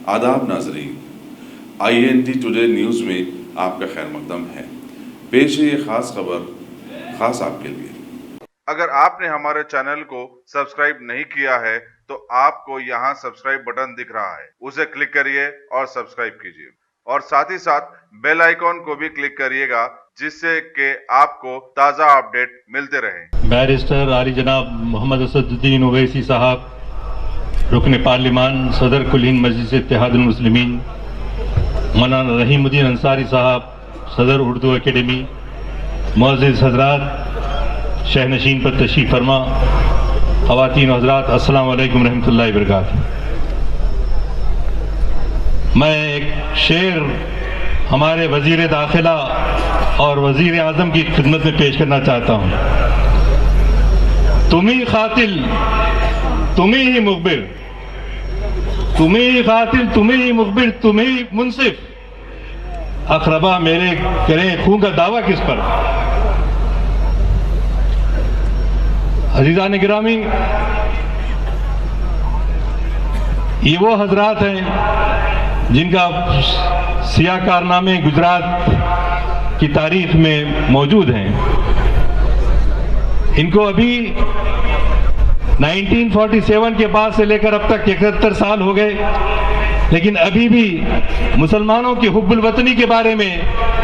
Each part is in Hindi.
आदाब नाजरीन, INT टुडे न्यूज़ में आपका खैर मकदम है। पेश है ये खास खबर खास आपके लिए। अगर आपने हमारे चैनल को सब्सक्राइब नहीं किया है तो आपको यहाँ सब्सक्राइब बटन दिख रहा है, उसे क्लिक करिए और सब्सक्राइब कीजिए और साथ ही साथ बेल आइकॉन को भी क्लिक करिएगा जिससे कि आपको ताज़ा अपडेट मिलते रहें। बैरिस्टर आली जनाब मोहम्मद असदुद्दीन ओवैसी साहब, रुकन पार्लिमान, सदर कुल हिंद मजलिस इत्तेहादुल मुस्लिमीन, मौलाना रहीमुद्दीन अंसारी साहब, सदर उर्दू एकेडमी, मुअज़्ज़िज़ हज़रात, शहनशीन पर तशरीफ़ फरमा, ख़वातीन हज़रात, अस्सलाम वालेकुम रहमतुल्लाहि व बरकातुहू। मैं एक शेर हमारे वज़ीर दाखिला और वज़ीर आज़म की खिदमत में पेश करना चाहता हूँ। तुम ही कातिल, तुम ही मुखबिर, तुम ही कातिल, तुम ही मुखबिर, तुम ही मुनसिफ, अक़रबा मेरे करें खून का दावा किस पर। अज़ीज़ान गिरामी, ये वो हजरात हैं जिनका सियाह कारनामे गुजरात की तारीख में मौजूद हैं। इनको अभी 1947 के बाद से लेकर अब तक 71 साल हो गए, लेकिन अभी भी मुसलमानों की हुब्बुल वतनी के बारे में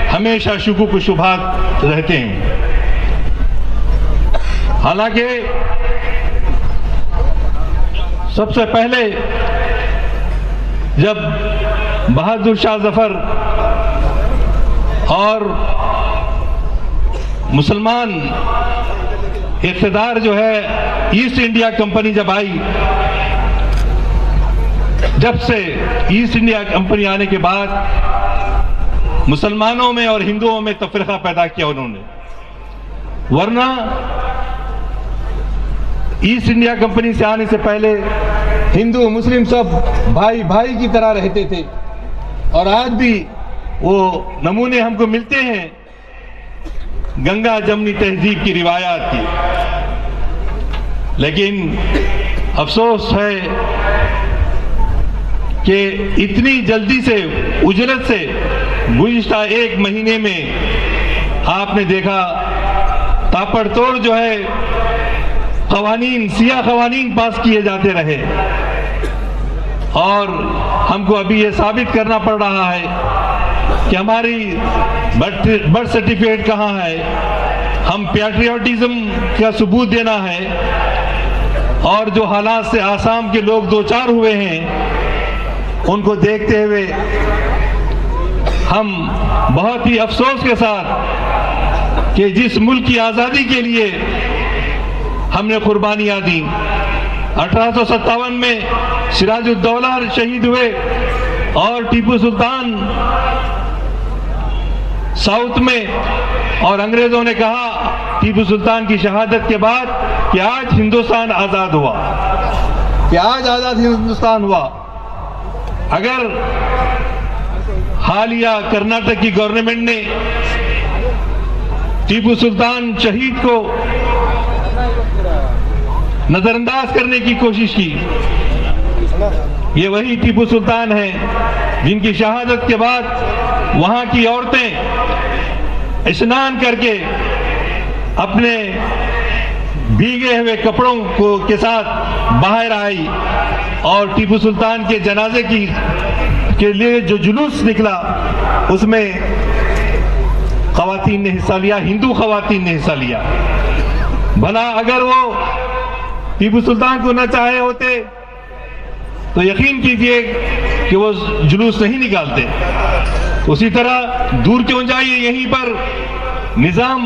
हमेशा शुकूक व शुबहात रहते हैं। हालांकि सबसे पहले जब बहादुर शाह जफर और मुसलमान इक़्तिदार जो है ईस्ट इंडिया कंपनी जब आई, जब से ईस्ट इंडिया कंपनी आने के बाद मुसलमानों में और हिंदुओं में तफरीका पैदा किया उन्होंने। वरना ईस्ट इंडिया कंपनी से आने से पहले हिंदू मुस्लिम सब भाई भाई की तरह रहते थे और आज भी वो नमूने हमको मिलते हैं गंगा जमनी तहजीब की रिवायात की। लेकिन अफसोस है कि इतनी जल्दी से, उजरत से गुज़िश्ता एक महीने में आपने देखा ताबड़तोड़ जो है कवानीन, सियाह कवानीन पास किए जाते रहे और हमको अभी ये साबित करना पड़ रहा है कि हमारी बर्थ सर्टिफिकेट कहाँ है, हम पैट्रियोटिज्म का सबूत देना है। और जो हालात से आसाम के लोग दो चार हुए हैं, उनको देखते हुए हम बहुत ही अफसोस के साथ कि जिस मुल्क की आज़ादी के लिए हमने कुर्बानियां दी, 1857 में सिराजुद्दौला शहीद हुए और टीपू सुल्तान साउथ में, और अंग्रेजों ने कहा टीपू सुल्तान की शहादत के बाद कि आज हिंदुस्तान आज़ाद हुआ, कि आज आज़ाद हिंदुस्तान हुआ। अगर हालिया कर्नाटक की गवर्नमेंट ने टीपू सुल्तान शहीद को नजरअंदाज करने की कोशिश की, ये वही टीपू सुल्तान हैं जिनकी शहादत के बाद वहां की औरतें स्नान करके अपने भीगे हुए कपड़ों को के साथ बाहर आई और टीपू सुल्तान के जनाजे के लिए जो जुलूस निकला उसमें खवातीन ने हिस्सा लिया, हिंदू खवातीन ने हिस्सा लिया। भला अगर वो टीपू सुल्तान को न चाहे होते तो यकीन कीजिए कि वो जुलूस नहीं निकालते। उसी तरह दूर क्यों जाइए, यहीं पर निजाम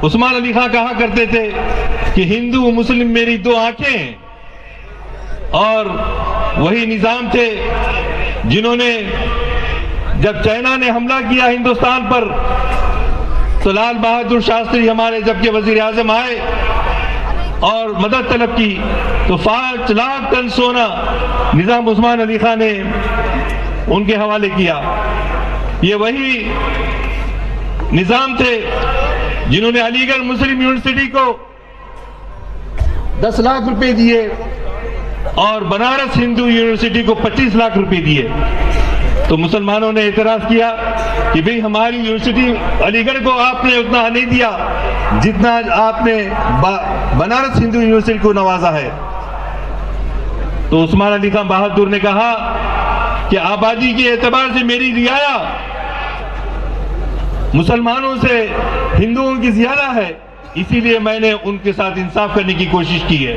उस्मान अली खां कहा करते थे कि हिंदू मुस्लिम मेरी दो आंखें हैं, और वही निजाम थे जिन्होंने जब चाइना ने हमला किया हिंदुस्तान पर तो लाल बहादुर शास्त्री हमारे जबकि वजीर आजम आए और मदद तलब की तो 5 लाख टन सोना निजाम उस्मान अली खां ने उनके हवाले किया। ये वही निजाम थे जिन्होंने अलीगढ़ मुस्लिम यूनिवर्सिटी को 10 लाख रुपए दिए और बनारस हिंदू यूनिवर्सिटी को 25 लाख रुपए दिए। तो मुसलमानों ने एतराज किया कि भाई हमारी यूनिवर्सिटी अलीगढ़ को आपने उतना नहीं दिया जितना आपने बनारस हिंदू यूनिवर्सिटी को नवाजा है। तो उस्मान अली खान बहादुर ने कहा कि आबादी के एतबार से मेरी रियाया मुसलमानों से हिंदुओं की ज्यादा है, इसीलिए मैंने उनके साथ इंसाफ करने की कोशिश की है।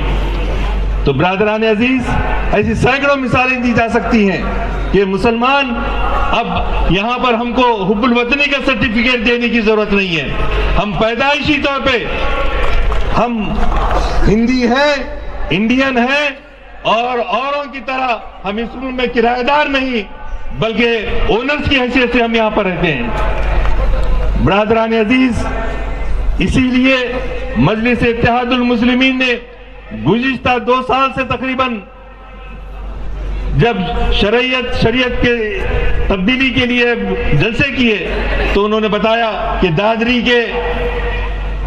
तो ब्रादरान अजीज, ऐसी सैकड़ों मिसालें दी जा सकती हैं कि मुसलमान अब यहाँ पर हमको हुब्बुल वतनी का सर्टिफिकेट देने की जरूरत नहीं है। हम पैदाइशी तौर पे हम हिंदी है, इंडियन है और औरों की तरह हम इस मुल्क में किराएदार नहीं बल्कि ओनर्स की हैसियत से हम यहाँ पर रहते हैं। ब्रादरान अजीज, इसीलिए मजलिस इत्तेहादुल मुस्लिमीन ने गुज़िश्ता 2 साल से तकरीबन जब शरीयत के तब्दीली के लिए जलसे किए तो उन्होंने बताया कि दादरी के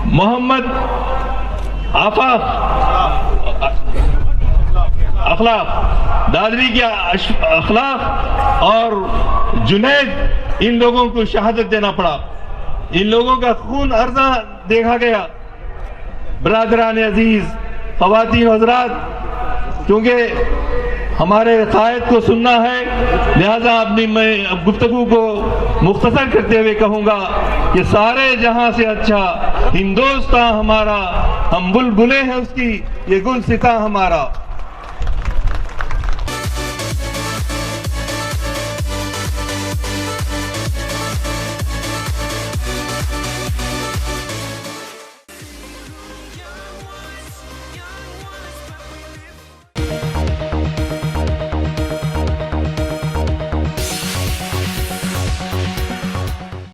मोहम्मद अखलाक, दादरी के अखलाक और जुनैद, इन लोगों को शहादत देना पड़ा। इन लोगों का खून अर्जा देखा गया। ब्रादरान अजीज, ख़वातीन हज़रात, क्योंकि हमारे कायद को सुनना है लिहाजा अपनी मैं गुफ्तगू को मुख्तसर करते हुए कहूँगा कि सारे जहां से अच्छा हिंदुस्तान हमारा, हम बुलबुलें हैं उसकी, ये गुलसिता हमारा।